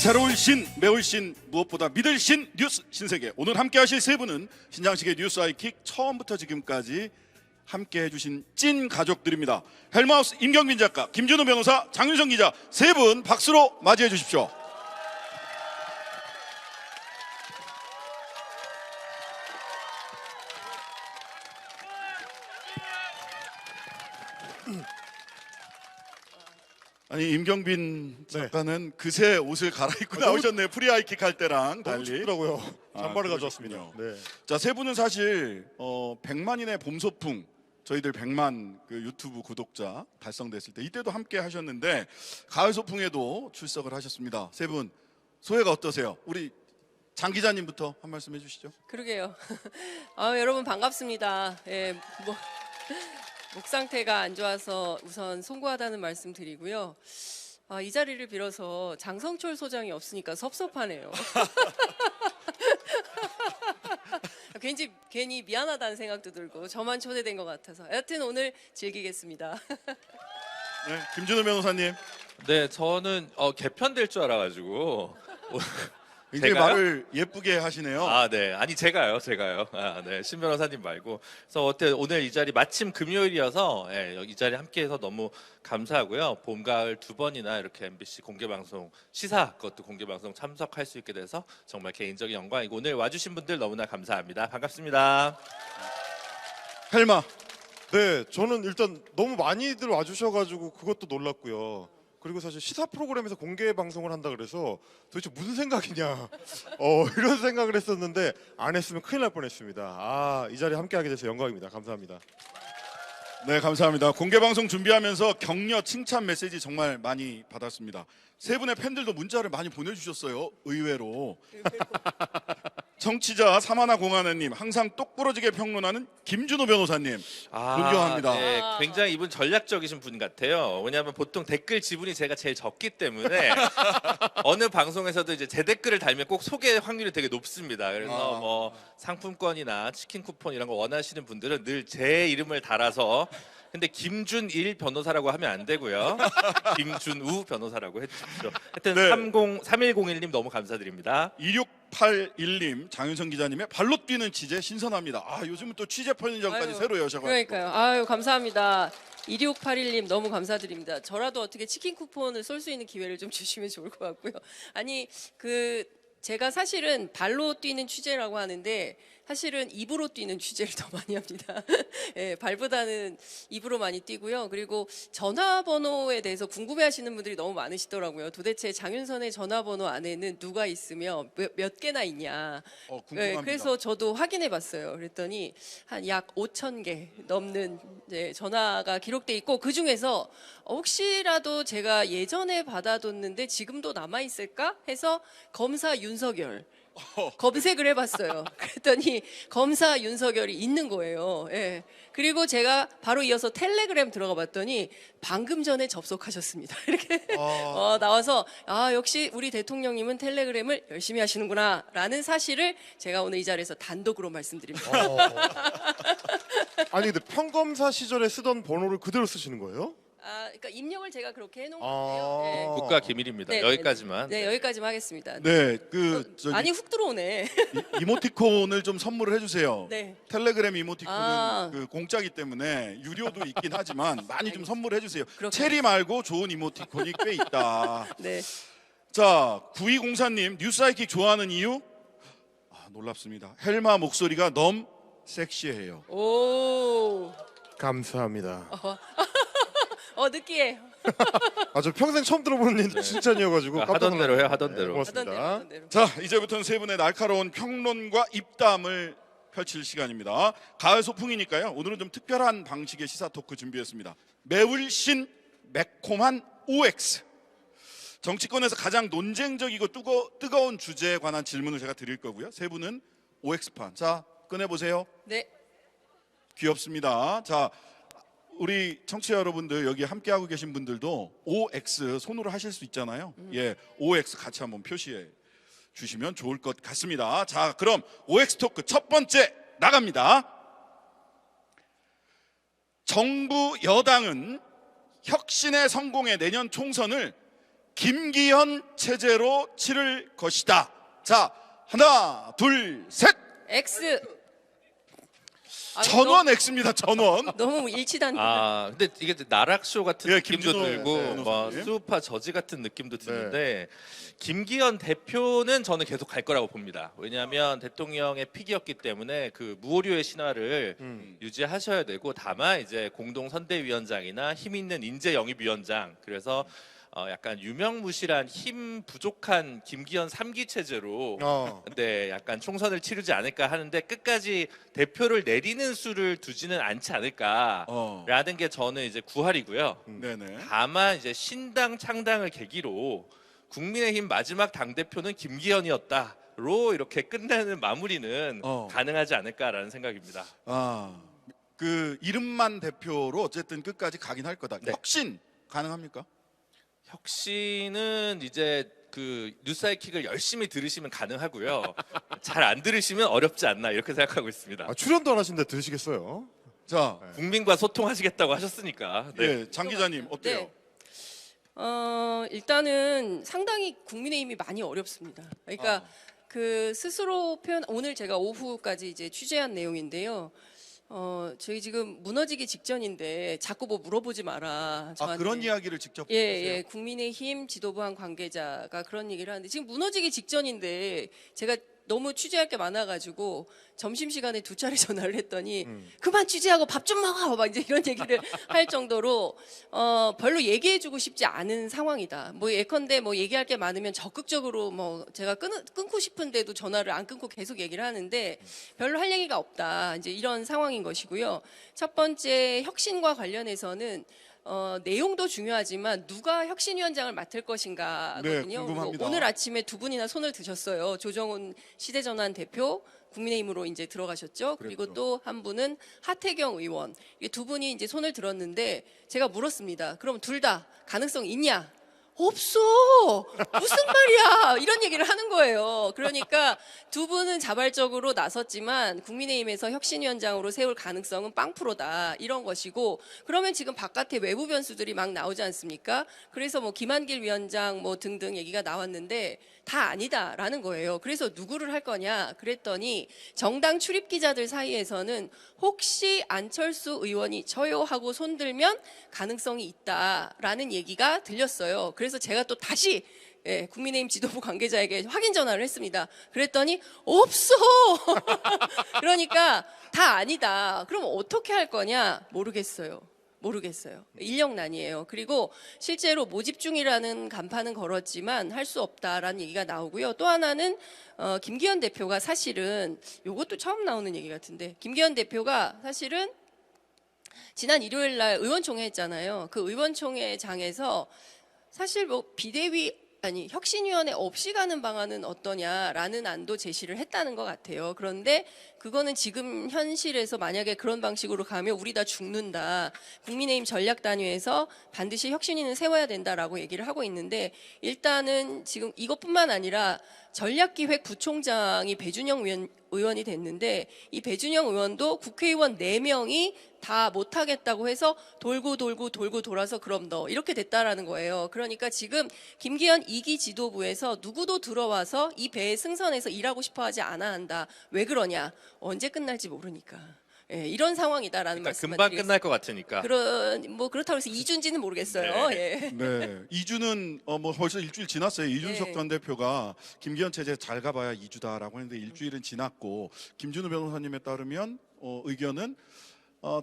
새로울 신, 매울 신, 무엇보다 믿을 신, 뉴스 신세계. 오늘 함께 하실 세 분은 신장식의 뉴스 아이킥 처음부터 지금까지 함께 해주신 찐 가족들입니다. 헬마우스 임경빈 작가, 김준호 변호사, 장윤성 기자 세 분 박수로 맞이해 주십시오. 아니 임경빈 작가는 그새 옷을 갈아입고 나오셨네요. 프리하이킥 할 때랑 너무 달리. 춥더라고요. 잠바를 그러셨군요. 가져왔습니다. 네. 자, 세 분은 사실 100만인의 봄소풍, 저희들 100만 그 유튜브 구독자 달성됐을 때 이때도 함께 하셨는데 가을 소풍에도 출석을 하셨습니다. 세 분 소회가 어떠세요? 우리 장 기자님부터 한 말씀 해주시죠. 그러게요. 여러분 반갑습니다. 예, 목 상태가 안 좋아서 우선 송구하다는 말씀 드리고요. 이 자리를 빌어서 장성철 소장이 없으니까 섭섭하네요. 괜히 미안하다는 생각도 들고 저만 초대된 것 같아서 여튼 오늘 즐기겠습니다. 네, 김준호 변호사님. 네, 저는 개편될 줄 알아가지고. 굉장히 제가요? 말을 예쁘게 하시네요. 네. 아니 제가요. 네, 신 변호사님 말고. 그래서 어때 오늘 이 자리 마침 금요일이어서 이 자리 함께해서 너무 감사하고요. 봄, 가을 두 번이나 이렇게 MBC 공개 방송 시사 그것도 공개 방송 참석할 수 있게 돼서 정말 개인적인 영광이고 오늘 와주신 분들 너무나 감사합니다. 반갑습니다. 헬마. 네, 저는 일단 너무 많이들 와주셔가지고 그것도 놀랐고요. 그리고 사실 시사 프로그램에서 공개 방송을 한다 그래서 도대체 무슨 생각이냐 이런 생각을 했었는데 안 했으면 큰일 날 뻔했습니다. 이 자리에 함께하게 돼서 영광입니다. 감사합니다. 네, 감사합니다. 공개 방송 준비하면서 격려, 칭찬 메시지 정말 많이 받았습니다. 세 분의 팬들도 문자를 많이 보내주셨어요. 의외로. 정치자 사마나 공하느님, 항상 똑부러지게 평론하는 김준호 변호사님, 존경합니다. 네, 굉장히 이분 전략적이신 분 같아요. 왜냐하면 보통 댓글 지분이 제가 제일 적기 때문에 어느 방송에서도 이제 제 댓글을 달면 꼭 소개 확률이 되게 높습니다. 그래서 뭐 상품권이나 치킨 쿠폰 이런 거 원하시는 분들은 늘 제 이름을 달아서 근데 김준일 변호사라고 하면 안 되고요. 김준우 변호사라고 해주십시오. 하여튼 네. 3101님 너무 감사드립니다. 2681님, 장윤성 기자님의 발로 뛰는 취재 신선합니다. 요즘은 또 취재 편의점까지 아유, 새로 여셔가지고. 그러니까요. 감사합니다. 2681님 너무 감사드립니다. 저라도 어떻게 치킨 쿠폰을 쏠 수 있는 기회를 좀 주시면 좋을 것 같고요. 아니 제가 사실은 발로 뛰는 취재라고 하는데 사실은 입으로 뛰는 취재를 더 많이 합니다. 예, 발보다는 입으로 많이 뛰고요. 그리고 전화번호에 대해서 궁금해하시는 분들이 너무 많으시더라고요. 도대체 장윤선의 전화번호 안에는 누가 있으며 몇 개나 있냐. 궁금합니다. 예, 그래서 저도 확인해봤어요. 그랬더니 한 약 5,000개 넘는 전화가 기록돼 있고 그 중에서 혹시라도 제가 예전에 받아뒀는데 지금도 남아 있을까 해서 검사 윤석열. 검색을 해봤어요. 그랬더니 검사 윤석열이 있는 거예요. 예. 그리고 제가 바로 이어서 텔레그램 들어가 봤더니 방금 전에 접속하셨습니다. 이렇게 나와서 역시 우리 대통령님은 텔레그램을 열심히 하시는구나 라는 사실을 제가 오늘 이 자리에서 단독으로 말씀드립니다. 아니 근데 평검사 시절에 쓰던 번호를 그대로 쓰시는 거예요? 그러니까 입력을 제가 그렇게 해놓은 건데요. 국가 기밀입니다. 네, 여기까지만. 네, 여기까지만 하겠습니다. 네, 많이 훅 들어오네. 이모티콘을 좀 선물을 해주세요. 네. 텔레그램 이모티콘은 그 공짜기 때문에 유료도 있긴 하지만 많이 좀 선물해주세요. 그렇군요. 체리 말고 좋은 이모티콘이 꽤 있다. 네. 자, 9204님, 뉴스아이킥 좋아하는 이유? 놀랍습니다. 헬마 목소리가 너무 섹시해요. 오. 감사합니다. 느끼해. 저 평생 처음 들어보는 칭찬이어가지고 깜짝 하던 대로 해요, 놀랐습니다. 하던 대로. 고맙습니다. 하던 대로. 자, 이제부터는 세 분의 날카로운 평론과 입담을 펼칠 시간입니다. 가을 소풍이니까요. 오늘은 좀 특별한 방식의 시사 토크 준비했습니다. 매울 신 매콤한 OX. 정치권에서 가장 논쟁적이고 뜨거운 주제에 관한 질문을 제가 드릴 거고요. 세 분은 OX판. 자, 꺼내보세요. 네. 귀엽습니다. 자, 우리 청취자 여러분들 여기 함께하고 계신 분들도 OX 손으로 하실 수 있잖아요. 예, OX 같이 한번 표시해 주시면 좋을 것 같습니다. 자, 그럼 OX 토크 첫 번째 나갑니다. 정부 여당은 혁신의 성공의 내년 총선을 김기현 체제로 치를 것이다. 자, 하나, 둘, 셋. X. 아, 전원 X입니다. 전원. 너무 일치단. 아 근데 이게 나락쇼 같은 예, 느낌도 김준호 들고 변호사님. 뭐 수우파 저지 같은 느낌도 드는데 김기현 대표는 저는 계속 갈 거라고 봅니다. 왜냐하면 대통령의 픽이었기 때문에 그 무오류의 신화를 유지하셔야 되고 다만 이제 공동 선대위원장이나 힘 있는 인재 영입위원장 그래서 약간 유명무실한 힘 부족한 김기현 3기 체제로 네, 약간 총선을 치르지 않을까 하는데 끝까지 대표를 내리는 수를 두지는 않지 않을까라는 게 저는 이제 구할이고요. 네네. 다만 이제 신당 창당을 계기로 국민의힘 마지막 당 대표는 김기현이었다로 이렇게 끝내는 마무리는 가능하지 않을까라는 생각입니다. 아, 그 이름만 대표로 어쨌든 끝까지 가긴 할 거다. 네. 혁신 가능합니까? 혁신은 이제 그 뉴스사이킥을 열심히 들으시면 가능하고요. 잘 안 들으시면 어렵지 않나 이렇게 생각하고 있습니다. 아, 출연도 안 하신데 들으시겠어요? 자, 국민과 소통하시겠다고 하셨으니까. 네. 예, 장 기자님 어때요? 일단은 상당히 국민의힘이 많이 어렵습니다. 그러니까 그 스스로 표현 오늘 제가 오후까지 이제 취재한 내용인데요. 저희 지금 무너지기 직전인데 자꾸 뭐 물어보지 마라. 아, 그런 이야기를 직접 예, 하세요? 예, 국민의힘 지도부 한 관계자가 그런 얘기를 하는데 지금 무너지기 직전인데 제가 너무 취재할 게 많아가지고 점심시간에 2차례 전화를 했더니 그만 취재하고 밥 좀 먹어 막 이제 이런 얘기를 할 정도로 별로 얘기해주고 싶지 않은 상황이다. 뭐 예컨대 뭐 얘기할 게 많으면 적극적으로 뭐 제가 끊고 싶은데도 전화를 안 끊고 계속 얘기를 하는데 별로 할 얘기가 없다. 이제 이런 상황인 것이고요. 첫 번째 혁신과 관련해서는 내용도 중요하지만 누가 혁신위원장을 맡을 것인가거든요. 네, 궁금합니다. 오늘 아침에 두 분이나 손을 드셨어요. 조정훈 시대전환 대표 국민의힘으로 이제 들어가셨죠. 그리고 그랬죠. 또 한 분은 하태경 의원. 이두 분이 이제 손을 들었는데 제가 물었습니다. 그럼 둘 다 가능성 있냐? 없어. 무슨 말이야? 이런 얘기를 하는 거예요. 그러니까 두 분은 자발적으로 나섰지만 국민의힘에서 혁신위원장으로 세울 가능성은 빵프로다. 이런 것이고 그러면 지금 바깥에 외부 변수들이 막 나오지 않습니까? 그래서 뭐 김한길 위원장 뭐 등등 얘기가 나왔는데 다 아니다라는 거예요. 그래서 누구를 할 거냐? 그랬더니 정당 출입 기자들 사이에서는 혹시 안철수 의원이 저요 하고 손들면 가능성이 있다라는 얘기가 들렸어요. 그래서 제가 또 다시 국민의힘 지도부 관계자에게 확인 전화를 했습니다. 그랬더니 없어. 그러니까 다 아니다. 그럼 어떻게 할 거냐? 모르겠어요. 인력난이에요. 그리고 실제로 모집 중이라는 간판은 걸었지만 할 수 없다라는 얘기가 나오고요. 또 하나는 김기현 대표가 사실은 이것도 처음 나오는 얘기 같은데 김기현 대표가 사실은 지난 일요일 날 의원총회 했잖아요. 그 의원총회장에서 사실 뭐 혁신위원회 없이 가는 방안은 어떠냐라는 안도 제시를 했다는 것 같아요. 그런데 그거는 지금 현실에서 만약에 그런 방식으로 가면 우리 다 죽는다. 국민의힘 전략단위에서 반드시 혁신위는 세워야 된다라고 얘기를 하고 있는데 일단은 지금 이것뿐만 아니라 전략기획 부총장이 배준영 의원이 됐는데 이 배준영 의원도 국회의원 4명이 다 못하겠다고 해서 돌고 돌아서 그럼 너 이렇게 됐다라는 거예요. 그러니까 지금 김기현 2기 지도부에서 누구도 들어와서 이 배에 승선해서 일하고 싶어 하지 않아 한다. 왜 그러냐? 언제 끝날지 모르니까. 예, 이런 상황이다라는 그러니까 말씀을 금방 드리겠습니다. 끝날 것 같으니까. 그렇다고 해서 2주인지는 모르겠어요. 네. 예. 네, 2주는 뭐 벌써 일주일 지났어요. 이준석 네. 전 대표가 김기현 체제 잘 가봐야 2주다라고 했는데 일주일은 지났고 김준호 변호사님에 따르면 의견은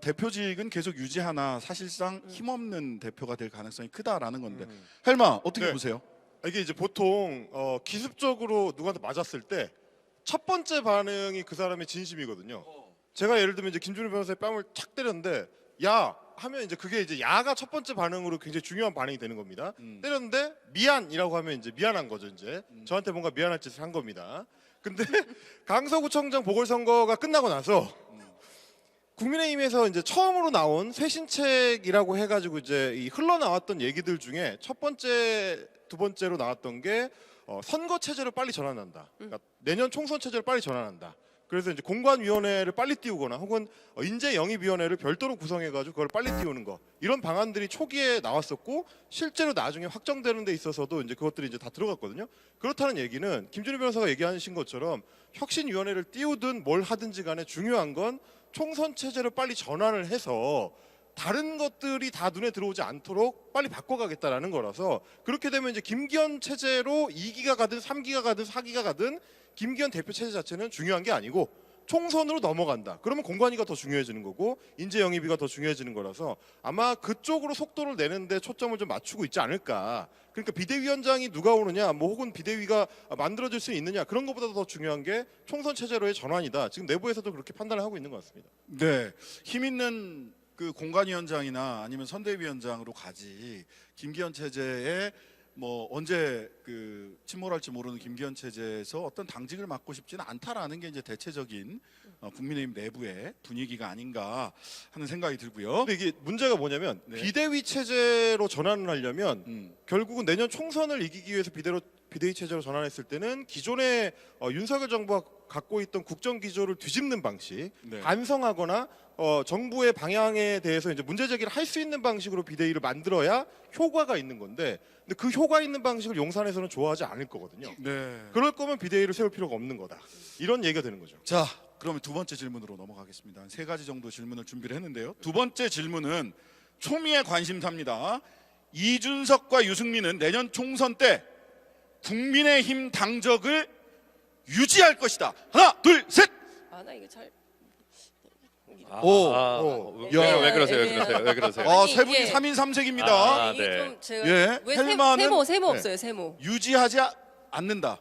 대표직은 계속 유지하나 사실상 힘없는 대표가 될 가능성이 크다라는 건데 헬마 어떻게 네. 보세요? 이게 이제 보통 기습적으로 누구한테 맞았을 때 첫 번째 반응이 그 사람의 진심이거든요. 제가 예를 들면 이제 김준호 변호사의 뺨을 착 때렸는데 야 하면 이제 그게 이제 야가 첫 번째 반응으로 굉장히 중요한 반응이 되는 겁니다. 때렸는데 미안이라고 하면 이제 미안한 거죠. 이제 저한테 뭔가 미안할 짓을 한 겁니다. 근데 강서구청장 보궐선거가 끝나고 나서 국민의힘에서 이제 처음으로 나온 쇄신책이라고 해가지고 이제 이 흘러나왔던 얘기들 중에 첫 번째, 두 번째로 나왔던 게 선거 체제를 빨리 전환한다. 그러니까 내년 총선 체제를 빨리 전환한다. 그래서 이제 공관위원회를 빨리 띄우거나 혹은 인재영입위원회를 별도로 구성해가지고 그걸 빨리 띄우는 거 이런 방안들이 초기에 나왔었고 실제로 나중에 확정되는 데 있어서도 이제 그것들이 이제 다 들어갔거든요. 그렇다는 얘기는 김준우 변호사가 얘기하신 것처럼 혁신위원회를 띄우든 뭘 하든지 간에 중요한 건 총선 체제를 빨리 전환을 해서 다른 것들이 다 눈에 들어오지 않도록 빨리 바꿔가겠다라는 거라서 그렇게 되면 이제 김기현 체제로 2기가 가든 3기가 가든 4기가 가든 김기현 대표 체제 자체는 중요한 게 아니고 총선으로 넘어간다. 그러면 공관위가 더 중요해지는 거고 인재 영입위가 더 중요해지는 거라서 아마 그쪽으로 속도를 내는데 초점을 좀 맞추고 있지 않을까. 그러니까 비대위원장이 누가 오느냐, 뭐 혹은 비대위가 만들어질 수 있느냐 그런 것보다 더 중요한 게 총선 체제로의 전환이다. 지금 내부에서도 그렇게 판단을 하고 있는 것 같습니다. 네, 힘 있는 그 공관위원장이나 아니면 선대위원장으로 가지 김기현 체제에 뭐 언제 그 침몰할지 모르는 김기현 체제에서 어떤 당직을 맡고 싶지는 않다라는 게 이제 대체적인 국민의힘 내부의 분위기가 아닌가 하는 생각이 들고요. 근데 이게 문제가 뭐냐면 네. 비대위 체제로 전환을 하려면 결국은 내년 총선을 이기기 위해서 비대위 체제로 전환했을 때는 기존의 윤석열 정부가 갖고 있던 국정 기조를 뒤집는 방식, 네. 반성하거나 정부의 방향에 대해서 이제 문제 제기를 할 수 있는 방식으로 비대위를 만들어야 효과가 있는 건데, 근데 그 효과 있는 방식을 용산에서는 좋아하지 않을 거거든요. 네. 그럴 거면 비대위를 세울 필요가 없는 거다. 이런 얘기가 되는 거죠. 자, 그러면 두 번째 질문으로 넘어가겠습니다. 한 3가지 정도 질문을 준비를 했는데요. 두 번째 질문은 초미의 관심사입니다. 이준석과 유승민은 내년 총선 때 국민의힘 당적을 유지할 것이다. 하나, 둘, 셋. 아, 나 이거 잘. 오. 왜 그러세요? 왜 그러세요? 왜 그러세요? 아니, 세 분이 이게- 3인 3색입니다. 아, 이게 네. 좀 제가 예, 왜 헬마는- 세모 네. 없어요, 세모. 유지하지 않는다.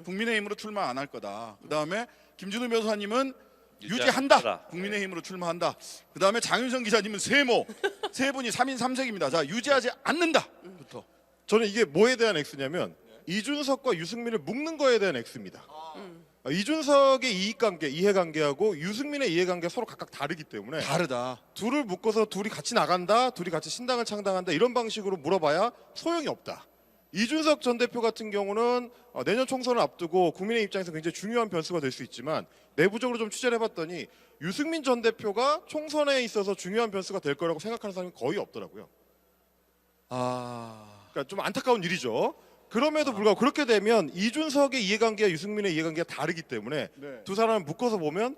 국민의힘으로 출마 안 할 거다. 그다음에 김준우 변호사님은 유지한다. 유지한다. 국민의힘으로 출마한다. 그다음에 장윤성 기자님은 세모. 세 분이 3인 3색입니다. 자, 유지하지 않는다부터. 저는 이게 뭐에 대한 X냐면 이준석과 유승민을 묶는 거에 대한 X입니다. 이준석의 이익관계, 이해관계하고 유승민의 이해관계가 서로 각각 다르기 때문에 다르다. 둘을 묶어서 둘이 같이 나간다, 둘이 같이 신당을 창당한다 이런 방식으로 물어봐야 소용이 없다. 이준석 전 대표 같은 경우는 내년 총선을 앞두고 국민의 입장에서 굉장히 중요한 변수가 될 수 있지만 내부적으로 좀 취재를 해봤더니 유승민 전 대표가 총선에 있어서 중요한 변수가 될 거라고 생각하는 사람이 거의 없더라고요. 그러니까 좀 안타까운 일이죠. 그럼에도 불구하고 그렇게 되면 이준석의 이해관계와 유승민의 이해관계가 다르기 때문에 네. 두 사람을 묶어서 보면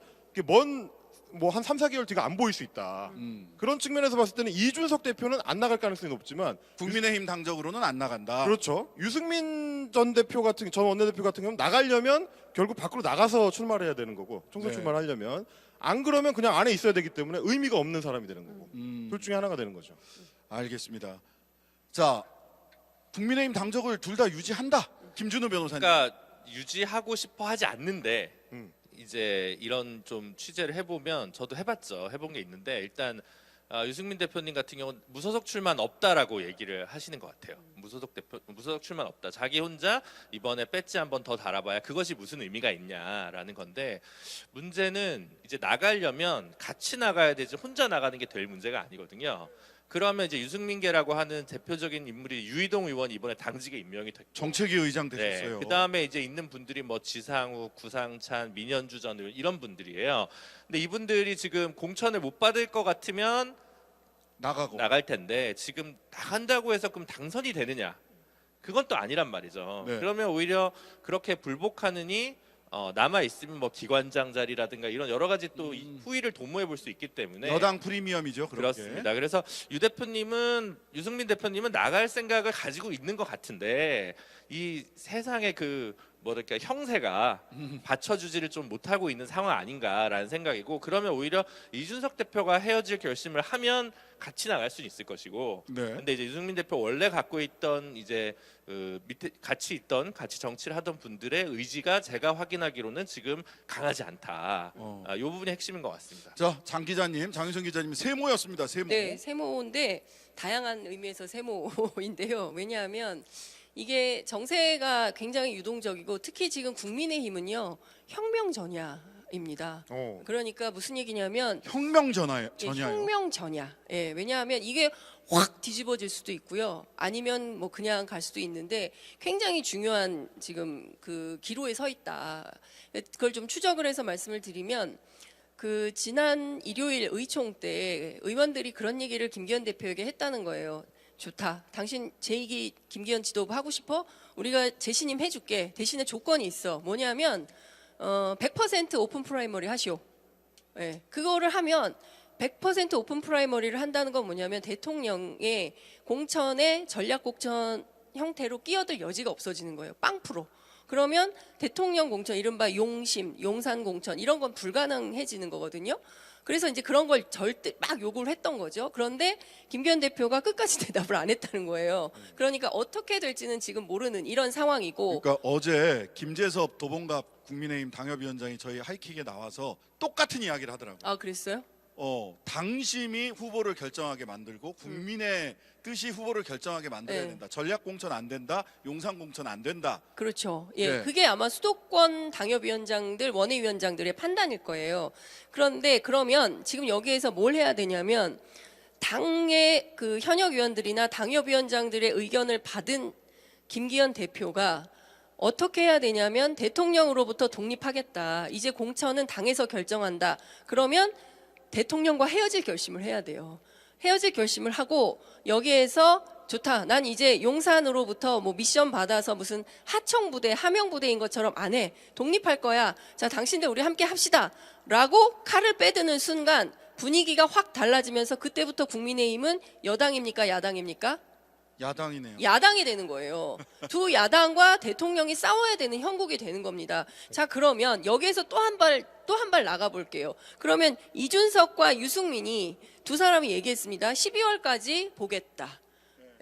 뭐 한 3, 4개월 뒤가 안 보일 수 있다. 그런 측면에서 봤을 때는 이준석 대표는 안 나갈 가능성이 높지만 국민의힘 당적으로는 안 나간다. 그렇죠. 유승민 전 원내대표 같은 경우는 나가려면 결국 밖으로 나가서 출마를 해야 되는 거고 총선 네. 출마를 하려면 안 그러면 그냥 안에 있어야 되기 때문에 의미가 없는 사람이 되는 거고 둘 중에 하나가 되는 거죠. 알겠습니다. 자, 국민의힘 당적을 둘 다 유지한다. 김준우 변호사님. 그러니까 유지하고 싶어 하지 않는데 이제 이런 좀 취재를 해보면 저도 해봤죠. 해본 게 있는데 일단 유승민 대표님 같은 경우는 무소속 출마는 없다라고 얘기를 하시는 것 같아요. 무소속 출마는 없다. 자기 혼자 이번에 배지 한번 더 달아봐야 그것이 무슨 의미가 있냐라는 건데 문제는 이제 나가려면 같이 나가야 되지 혼자 나가는 게 될 문제가 아니거든요. 그러면 이제 유승민계라고 하는 대표적인 인물이 유이동 의원이 이번에 당직에 임명이 됐고 정책위 의장 되셨어요. 그 다음에 이제 있는 분들이 뭐 지상욱, 구상찬, 민현주 전 의원 이런 분들이에요. 근데 이분들이 지금 공천을 못 받을 것 같으면 나가고. 나갈 텐데 지금 나간다고 해서 그럼 당선이 되느냐? 그건 또 아니란 말이죠. 네. 그러면 오히려 그렇게 불복하느니 남아 있으면 뭐 기관장 자리라든가 이런 여러 가지 또 후위를 도모해 볼 수 있기 때문에 여당 프리미엄이죠. 그렇게. 그렇습니다. 그래서 유승민 대표님은 나갈 생각을 가지고 있는 것 같은데 이 세상의 그 뭐랄까 형세가 받쳐주지를 좀 못하고 있는 상황 아닌가라는 생각이고 그러면 오히려 이준석 대표가 헤어질 결심을 하면 같이 나갈 수는 있을 것이고 네. 근데 이제 유승민 대표 원래 갖고 있던 이제 밑에 같이 정치를 하던 분들의 의지가 제가 확인하기로는 지금 강하지 않다. 이 부분이 핵심인 것 같습니다. 자, 장 기자님, 장윤성 기자님 세모였습니다. 세모. 네, 세모인데 다양한 의미에서 세모인데요. 왜냐하면 이게 정세가 굉장히 유동적이고 특히 지금 국민의힘은요 혁명 전야에 전야입니다. 어. 그러니까 무슨 얘기냐면 혁명 전야요. 예, 혁명 전야. 예, 왜냐하면 이게 확 뒤집어질 수도 있고요. 아니면 뭐 그냥 갈 수도 있는데 굉장히 중요한 지금 그 기로에 서 있다. 그걸 좀 추적을 해서 말씀을 드리면 그 지난 일요일 의총 때 의원들이 그런 얘기를 김기현 대표에게 했다는 거예요. 좋다. 당신 제2기 김기현 지도부 하고 싶어? 우리가 재신임 해줄게. 대신에 조건이 있어. 뭐냐면 100% 오픈 프라이머리 하시오. 예, 그거를 하면 100% 오픈 프라이머리를 한다는 건 뭐냐면 대통령의 공천에 전략 공천 형태로 끼어들 여지가 없어지는 거예요. 빵프로. 그러면 대통령 공천, 이른바 용심, 용산 공천 이런 건 불가능해지는 거거든요. 그래서 이제 그런 걸 절대 막 요구를 했던 거죠. 그런데 김기현 대표가 끝까지 대답을 안 했다는 거예요. 그러니까 어떻게 될지는 지금 모르는 이런 상황이고. 그러니까 어제 김재섭 도봉갑 국민의힘 당협위원장이 저희 하이킥에 나와서 똑같은 이야기를 하더라고요. 아, 그랬어요? 당심이 후보를 결정하게 만들고 국민의 뜻이 후보를 결정하게 만들어야 네. 된다. 전략 공천 안 된다. 용산 공천 안 된다. 그렇죠. 예, 네. 그게 아마 수도권 당협위원장들, 원외위원장들의 판단일 거예요. 그런데 그러면 지금 여기에서 뭘 해야 되냐면 당의 그 현역 위원들이나 당협위원장들의 의견을 받은 김기현 대표가 어떻게 해야 되냐면 대통령으로부터 독립하겠다. 이제 공천은 당에서 결정한다. 그러면 대통령과 헤어질 결심을 해야 돼요. 헤어질 결심을 하고 여기에서 좋다. 난 이제 용산으로부터 뭐 미션 받아서 무슨 하청부대, 함영부대인 것처럼 안 해. 독립할 거야. 자, 당신들 우리 함께 합시다. 라고 칼을 빼드는 순간 분위기가 확 달라지면서 그때부터 국민의힘은 여당입니까? 야당입니까? 야당이네요. 야당이 되는 거예요. 두 야당과 대통령이 싸워야 되는 형국이 되는 겁니다. 자, 그러면 여기에서 또 한 발 나가 볼게요. 그러면 이준석과 유승민이 두 사람이 얘기했습니다. 12월까지 보겠다.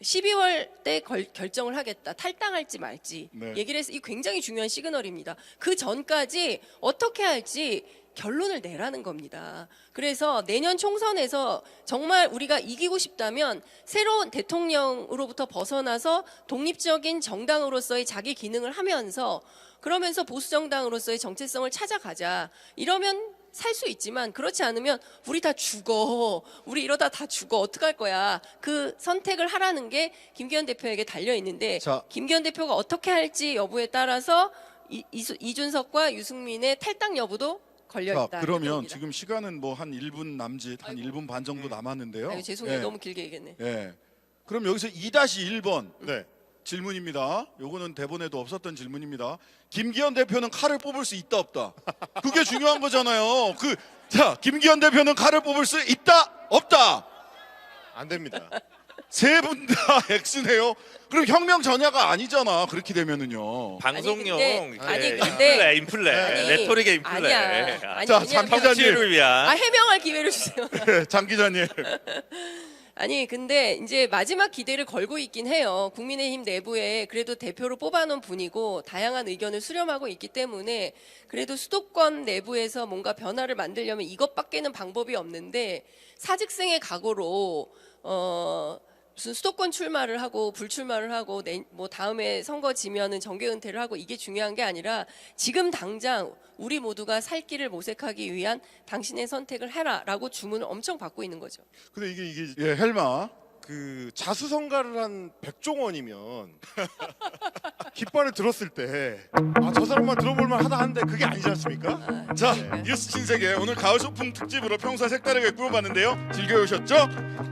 12월 때 결정을 하겠다. 탈당할지 말지. 네. 얘기를 해서 이 굉장히 중요한 시그널입니다. 그 전까지 어떻게 할지 결론을 내라는 겁니다. 그래서 내년 총선에서 정말 우리가 이기고 싶다면 새로운 대통령으로부터 벗어나서 독립적인 정당으로서의 자기 기능을 하면서 그러면서 보수정당으로서의 정체성을 찾아가자. 이러면 살 수 있지만 그렇지 않으면 우리 다 죽어. 우리 이러다 다 죽어. 어떡할 거야. 그 선택을 하라는 게 김기현 대표에게 달려 있는데 자. 김기현 대표가 어떻게 할지 여부에 따라서 이준석과 유승민의 탈당 여부도 걸려 자, 있다. 그러면 지금 시간은 뭐 한 1분 남짓, 한 아이고. 1분 반 정도 남았는데요. 아이고, 죄송해요. 예. 너무 길게 얘기했네. 예. 그럼 여기서 2-1번 네. 질문입니다. 요거는 대본에도 없었던 질문입니다. 김기현 대표는 칼을 뽑을 수 있다 없다. 그게 중요한 거잖아요. 자, 김기현 대표는 칼을 뽑을 수 있다 없다. 안 됩니다. 세 분 다 X네요. 그럼 혁명 전야가 아니잖아. 그렇게 되면은요. 방송용 아니, 근데 인플레 아니, 레토릭의 인플레. 아니야. 아니, 자, 왜냐면- 장 기자님. 정치를 위한 해명할 기회를 주세요. 장 기자님. 아니, 근데 이제 마지막 기대를 걸고 있긴 해요. 국민의힘 내부에 그래도 대표로 뽑아놓은 분이고 다양한 의견을 수렴하고 있기 때문에 그래도 수도권 내부에서 뭔가 변화를 만들려면 이것밖에는 방법이 없는데 사직생의 각오로 무슨 수도권 출마를 하고 불출마를 하고 뭐 다음에 선거 지면은 정계 은퇴를 하고 이게 중요한 게 아니라 지금 당장 우리 모두가 살 길을 모색하기 위한 당신의 선택을 해라라고 주문을 엄청 받고 있는 거죠. 근데 이게 예, 헬마. 그 자수성가를 한 백종원이면 깃발을 들었을 때 아, 저 사람만 들어볼만 하다 하는데 그게 아니지 않습니까? 자, 뉴스 신세계 오늘 가을 소풍 특집으로 평소와 색다르게 꾸며봤는데요. 즐거우셨죠?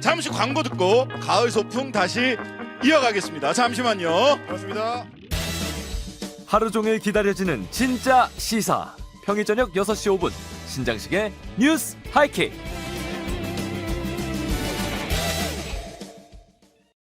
잠시 광고 듣고 가을 소풍 다시 이어가겠습니다. 잠시만요. 고맙습니다. 하루 종일 기다려지는 진짜 시사. 평일 저녁 6시 5분 신장식의 뉴스 하이킥.